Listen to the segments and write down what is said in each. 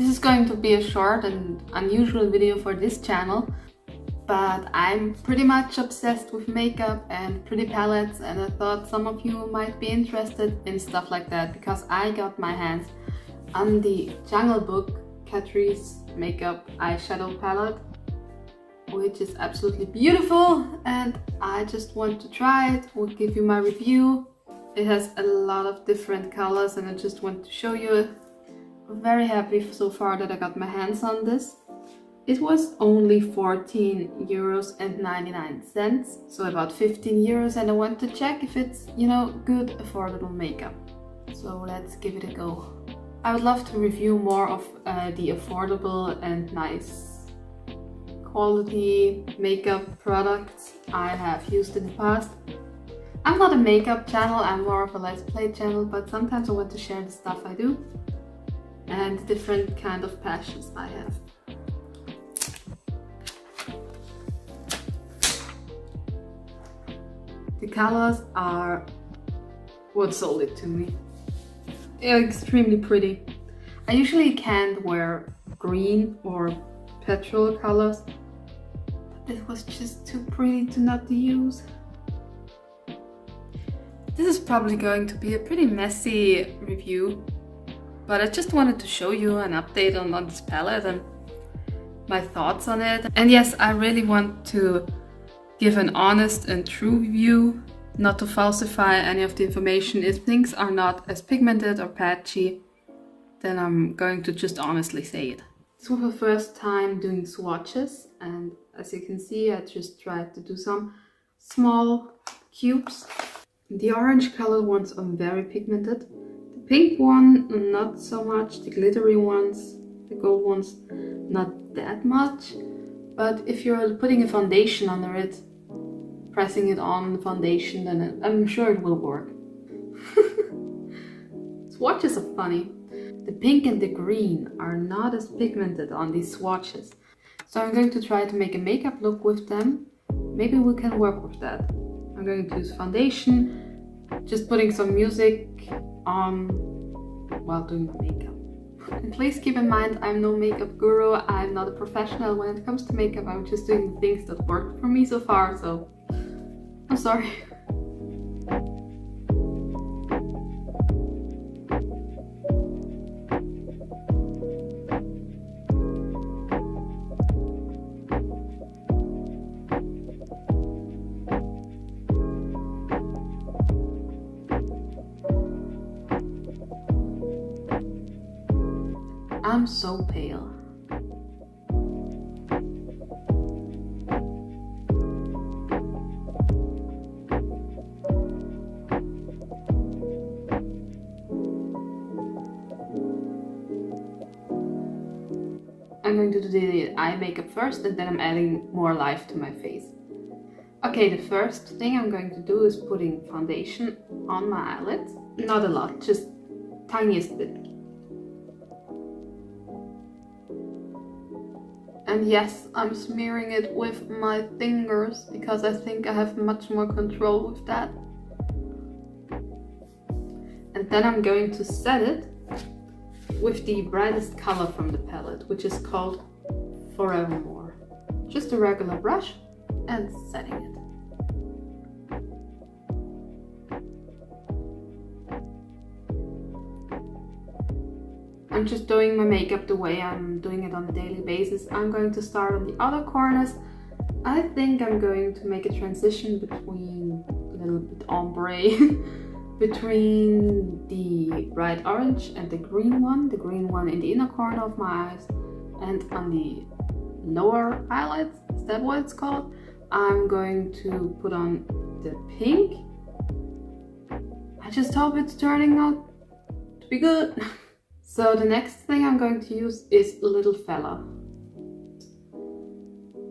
This is going to be a short and unusual video for this channel, but I'm pretty much obsessed with makeup and pretty palettes, and I thought some of you might be interested in stuff like that because I got my hands on the Jungle Book Catrice makeup eyeshadow palette, which is absolutely beautiful, and I just want to try it. Will give you my review. It has a lot of different colors and I just want to show you it. I'm very happy so far that I got my hands on this. It was only 14 euros and 99 cents, so about 15 euros, and I want to check if it's, you know, good affordable makeup. So let's give it a go. I would love to review more of the affordable and nice quality makeup products I have used in the past. I'm not a makeup channel, I'm more of a let's play channel, but sometimes I want to share the stuff I do and different kind of passions I have. The colors are what sold it to me. They're extremely pretty. I usually can't wear green or petrol colors, but this was just too pretty to not use. This is probably going to be a pretty messy review, but I just wanted to show you an update on this palette and my thoughts on it. And yes, I really want to give an honest and true review, not to falsify any of the information. If things are not as pigmented or patchy, then I'm going to just honestly say it. This was my first time doing swatches, and as you can see, I just tried to do some small cubes. The orange color ones are very pigmented. The pink one, not so much. The glittery ones, the gold ones, not that much. But if you're putting a foundation under it, pressing it on the foundation, then I'm sure it will work. Swatches are funny. The pink and the green are not as pigmented on these swatches. So I'm going to try to make a makeup look with them. Maybe we can work with that. I'm going to use foundation, just putting some music on while doing the makeup. And please keep in mind, I'm no makeup guru, I'm not a professional when it comes to makeup. I'm just doing the things that worked for me so far, so I'm sorry. I'm so pale. I'm going to do the eye makeup first, and then I'm adding more life to my face. Okay, the first thing I'm going to do is putting foundation on my eyelids. Not a lot, just tiniest bit. And yes, I'm smearing it with my fingers because I think I have much more control with that. And then I'm going to set it with the brightest color from the palette, which is called Forevermore. Just a regular brush and setting it. I'm just doing my makeup the way I'm doing it on a daily basis. I'm going to start on the outer corners. I think I'm going to make a transition between a little bit ombre between the bright orange and the green one in the inner corner of my eyes, and on the lower eyelids, is that what it's called? I'm going to put on the pink. I just hope it's turning out to be good. So the next thing I'm going to use is Little Fella.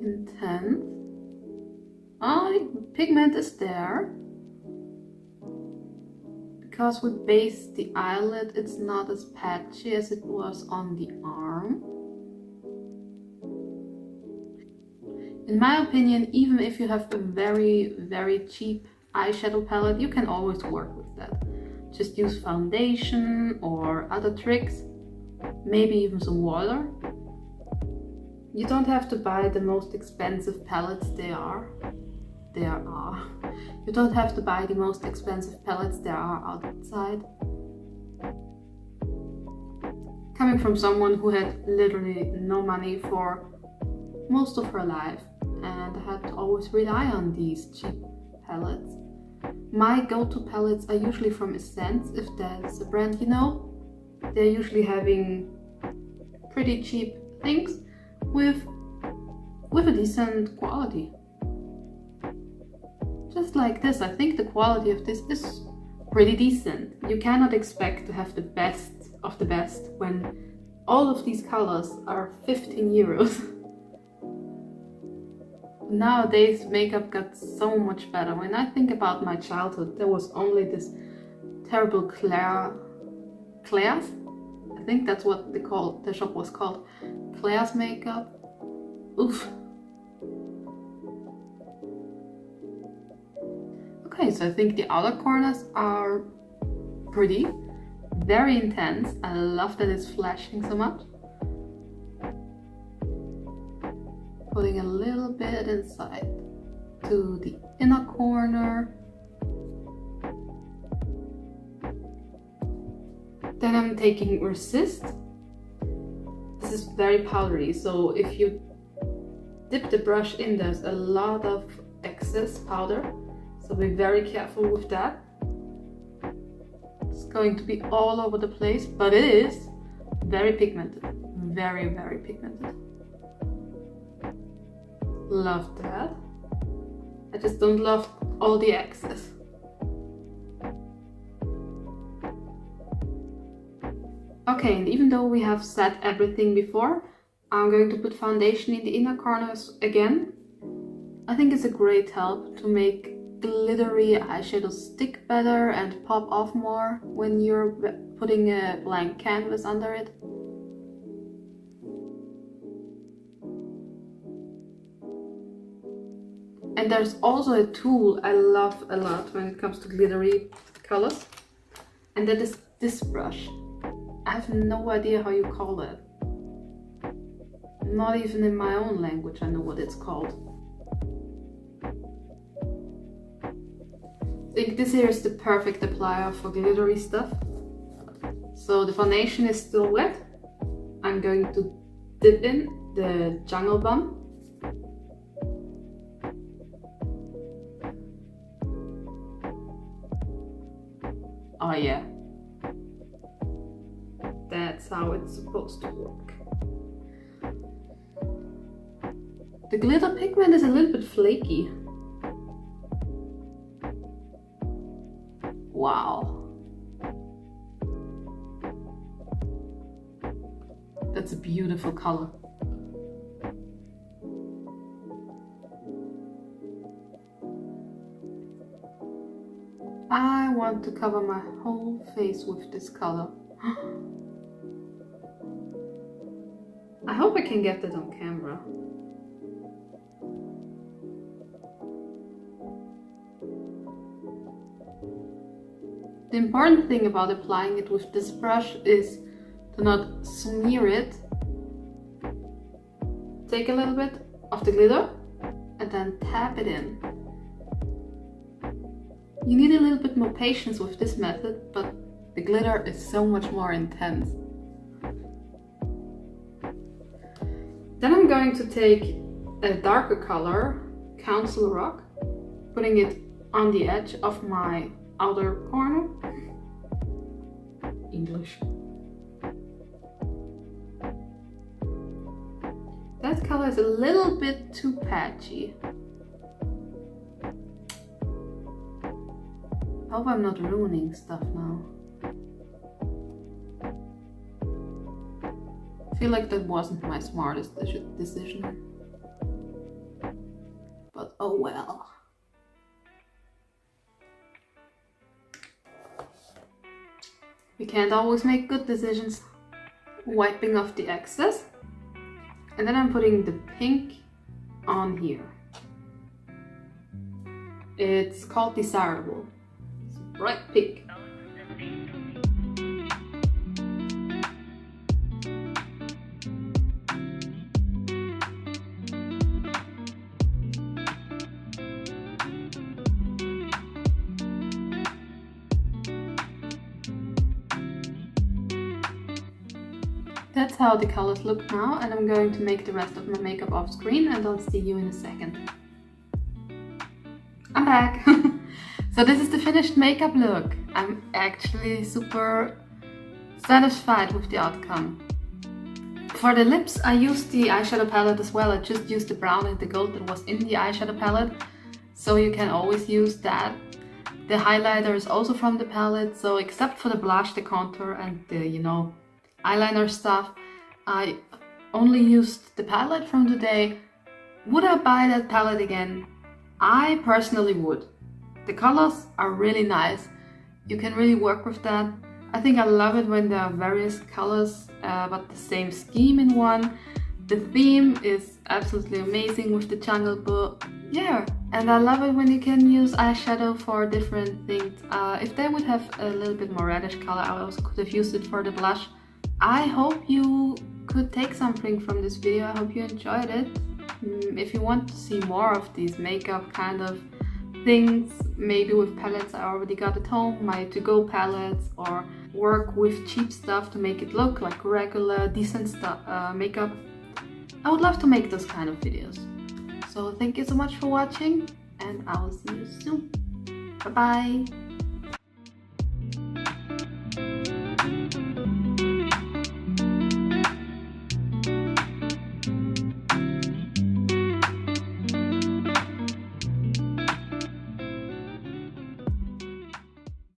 Intense. Oh, the pigment is there. Because we based the eyelid, it's not as patchy as it was on the arm. In my opinion, even if you have a very, very cheap eyeshadow palette, you can always work with that. Just use foundation or other tricks. maybe even some water. You don't have to buy the most expensive palettes there are. You don't have to buy the most expensive palettes there are outside. Coming from someone who had literally no money for most of her life and had to always rely on these cheap palettes. My go-to palettes are usually from Essence, if that's a brand you know. They're usually having pretty cheap things with a decent quality. Just like this, I think the quality of this is pretty decent. You cannot expect to have the best of the best when all of these colors are 15 euros. Nowadays makeup got so much better. When I think about my childhood, there was only this terrible Claire's. I think that's what the shop was called. Claire's makeup. Oof. Okay, so I think the outer corners are pretty, very intense. I love that it's flashing so much. Putting a little bit inside to the inner corner. Then I'm taking Resist. This is very powdery, so if you dip the brush in, there's a lot of excess powder. So be very careful with that. It's going to be all over the place, but it is very pigmented. Very, very pigmented. Love that. I just don't love all the excess. Okay, and even though we have set everything before, I'm going to put foundation in the inner corners again. I think it's a great help to make glittery eyeshadows stick better and pop off more when you're putting a blank canvas under it. And there's also a tool I love a lot when it comes to glittery colors, and that is this brush. I have no idea how you call it. Not even in my own language I know what it's called. I think this here is the perfect applier for glittery stuff. So the foundation is still wet. I'm going to dip in the Jungle Bomb. Oh yeah. That's how it's supposed to work. The glitter pigment is a little bit flaky. Wow. That's a beautiful color. I want to cover my whole face with this color. I hope I can get that on camera. The important thing about applying it with this brush is to not smear it. Take a little bit of the glitter and then tap it in. You need a little bit more patience with this method, but the glitter is so much more intense. Then I'm going to take a darker color, Council Rock, putting it on the edge of my outer corner. English. That color is a little bit too patchy. I hope I'm not ruining stuff now. I feel like that wasn't my smartest decision. But oh well. We can't always make good decisions. Wiping off the excess. And then I'm putting the pink on here. It's called Desirable. It's bright pink. That's how the colors look now, and I'm going to make the rest of my makeup off screen and I'll see you in a second. I'm back! So this is the finished makeup look. I'm actually super satisfied with the outcome. For the lips, I used the eyeshadow palette as well. I just used the brown and the gold that was in the eyeshadow palette, so you can always use that. The highlighter is also from the palette, so except for the blush, the contour and the, you know, eyeliner stuff, I only used the palette from today. Would I buy that palette again? I personally would. The colors are really nice. You can really work with that. I think I love it when there are various colors but the same scheme in one. The theme is absolutely amazing with the jungle book. Yeah, and I love it when you can use eyeshadow for different things. If they would have a little bit more reddish color, I also could have used it for the blush. I hope you could take something from this video. I hope you enjoyed it. If you want to see more of these makeup kind of things, maybe with palettes I already got at home, my to-go palettes, or work with cheap stuff to make it look like regular, decent stuff, makeup, I would love to make those kind of videos. So thank you so much for watching, and I will see you soon. Bye bye!